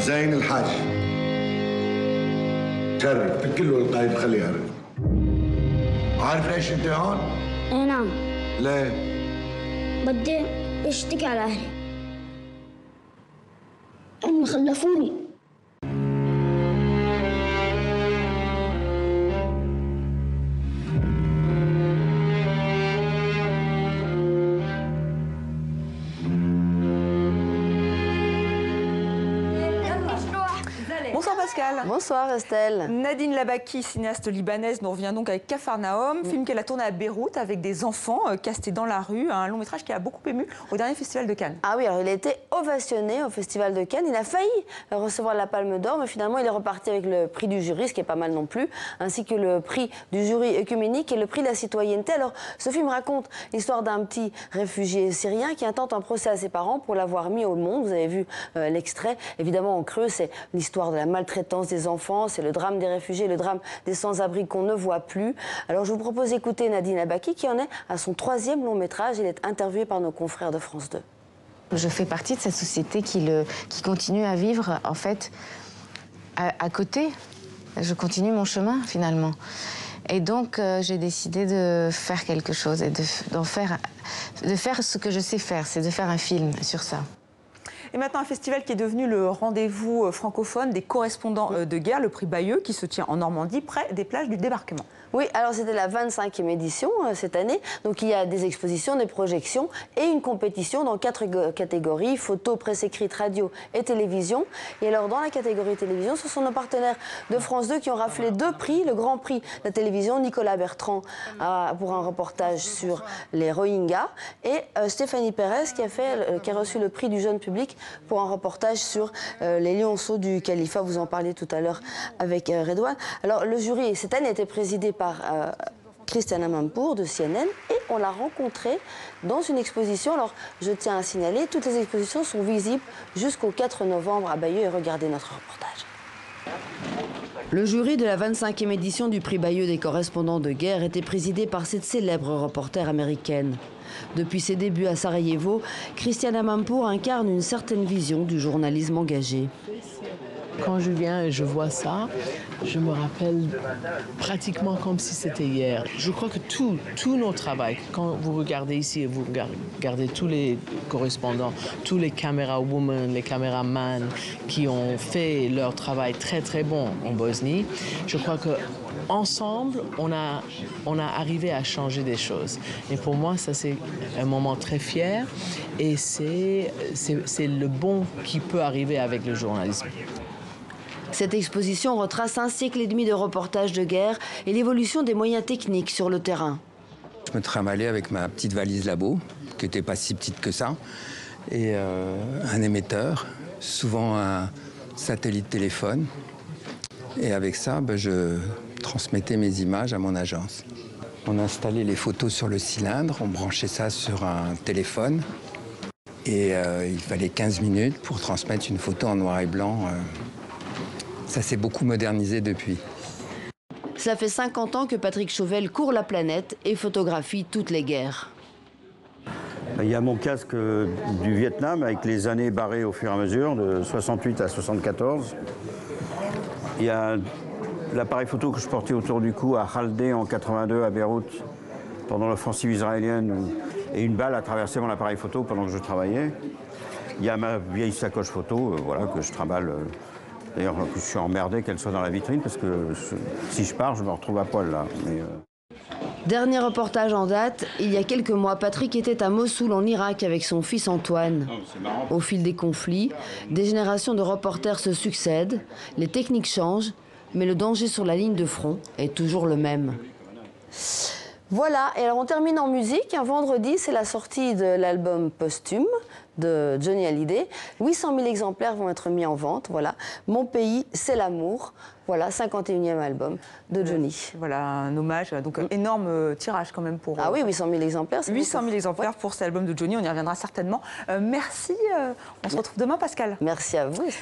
زين الحاج شرف الكل والقايد خليه يعرف. عارف ليش انت هون؟ اي نعم. ليه؟ بدي اشتكي على اهلي. هم خلفوني. Bonsoir Pascal. Bonsoir Estelle. Nadine Labaki, cinéaste libanaise, nous revient donc avec Capharnaüm, film qu'elle a tourné à Beyrouth avec des enfants castés dans la rue, un long métrage qui a beaucoup ému au dernier festival de Cannes. Ah oui, alors il a été ovationné au festival de Cannes. Il a failli recevoir la Palme d'Or, mais finalement il est reparti avec le prix du jury, ce qui est pas mal non plus, ainsi que le prix du jury œcuménique et le prix de la citoyenneté. Alors ce film raconte l'histoire d'un petit réfugié syrien qui intente un procès à ses parents pour l'avoir mis au monde. Vous avez vu l'extrait. Évidemment en creux, c'est l'histoire de la maltraitance des enfants, c'est le drame des réfugiés, le drame des sans-abri qu'on ne voit plus. Alors je vous propose d'écouter Nadine Labaki qui en est à son 3e long métrage. Il est interviewé par nos confrères de France 2. Je fais partie de cette société qui continue à vivre en fait à côté. Je continue mon chemin finalement. Et donc j'ai décidé de faire quelque chose et de faire ce que je sais faire, c'est de faire un film sur ça. Et maintenant, un festival qui est devenu le rendez-vous francophone des correspondants de guerre, le prix Bayeux, qui se tient en Normandie, près des plages du débarquement. Oui, alors c'était la 25e édition cette année. Donc il y a des expositions, des projections et une compétition dans 4 catégories, photo, presse écrite, radio et télévision. Et alors dans la catégorie télévision, ce sont nos partenaires de France 2 qui ont raflé 2 prix. Le grand prix de la télévision, Nicolas Bertrand pour un reportage sur les Rohingyas et Stéphanie Pérez qui a reçu le prix du jeune public pour un reportage sur les lionceaux du califat. Vous en parliez tout à l'heure avec Redouane. Alors le jury cette année était présidé par Christiane Amanpour de CNN et on l'a rencontrée dans une exposition. Alors je tiens à signaler, toutes les expositions sont visibles jusqu'au 4 novembre à Bayeux et regardez notre reportage. Le jury de la 25e édition du prix Bayeux des correspondants de guerre était présidé par cette célèbre reporter américaine. Depuis ses débuts à Sarajevo, Christiane Amanpour incarne une certaine vision du journalisme engagé. Quand je viens et je vois ça, je me rappelle pratiquement comme si c'était hier. Je crois que tout notre travail, quand vous regardez ici et vous regardez tous les correspondants, tous les caméra-women, les caméramans qui ont fait leur travail très très bon en Bosnie, je crois que ensemble, on a arrivé à changer des choses. Et pour moi, ça c'est un moment très fier et c'est le bon qui peut arriver avec le journalisme. Cette exposition retrace un siècle et demi de reportages de guerre et l'évolution des moyens techniques sur le terrain. Je me trimballais avec ma petite valise labo, qui n'était pas si petite que ça, et un émetteur, souvent un satellite téléphone. Et avec ça, je transmettais mes images à mon agence. On installait les photos sur le cylindre, on branchait ça sur un téléphone. Et il fallait 15 minutes pour transmettre une photo en noir et blanc. Ça s'est beaucoup modernisé depuis. Cela fait 50 ans que Patrick Chauvel court la planète et photographie toutes les guerres. Il y a mon casque du Vietnam avec les années barrées au fur et à mesure, de 68 à 74. Il y a l'appareil photo que je portais autour du cou à Haldé en 82 à Beyrouth pendant l'offensive israélienne et une balle a traversé mon appareil photo pendant que je travaillais. Il y a ma vieille sacoche photo voilà, que je trimballe. D'ailleurs, je suis emmerdé qu'elle soit dans la vitrine parce que si je pars, je me retrouve à poil là. Dernier reportage en date, il y a quelques mois, Patrick était à Mossoul en Irak avec son fils Antoine. Au fil des conflits, des générations de reporters se succèdent, les techniques changent, mais le danger sur la ligne de front est toujours le même. Voilà, et alors on termine en musique. Un vendredi, c'est la sortie de l'album posthume de Johnny Hallyday. 800 000 exemplaires vont être mis en vente. Voilà, Mon pays, c'est l'amour. Voilà, 51e album de Johnny. Voilà, un hommage, donc énorme tirage quand même pour... Ah oui, 800 000 exemplaires. 800 000 exemplaires pour cet album de Johnny, on y reviendra certainement. Merci, on se retrouve demain Pascal. Merci à vous Estelle.